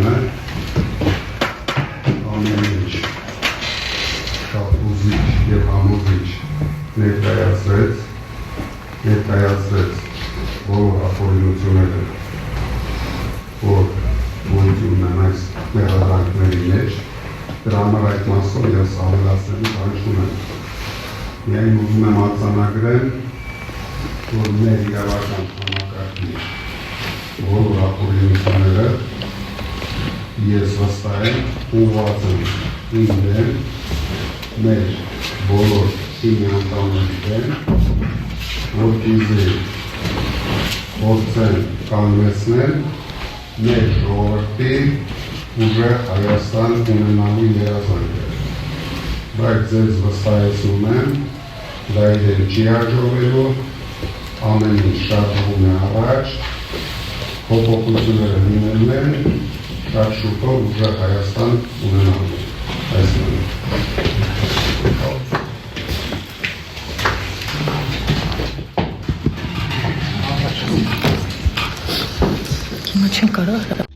Սարգսյանը ամեն ինչ շատ ուզիչ և համոզիչ ներկայացրեց բոլոր ապօրինությունները, որ գոյություն ունեն այս մեղադրանքների մեջ, դրա համար այդ մասով ես ավելացնելու բան չունեմ։ Միայն ուզում եմ արձանագրել, որ մեր իրավական համակարգի բոլոր ապօրինությունները ես վստահ եմ ուղղված են իմ դեմ, մեր բոլոր թիմի անդամների դեմ, որպեսզի փորձեն կանգնեցնել մեր ժողովրդի ուժեղ Հայաստան ունենալու երազանքը։ Բայց ձեզ վստահեցնում եմ, դա իրեն չի հաջողվելու, ամեն ինչ շարժվում է առաջ, փոփոխությունները լինելու են, շատ շուտով ուժեղ Հայաստան ունենալու։ Այսինքն Չեմ կարող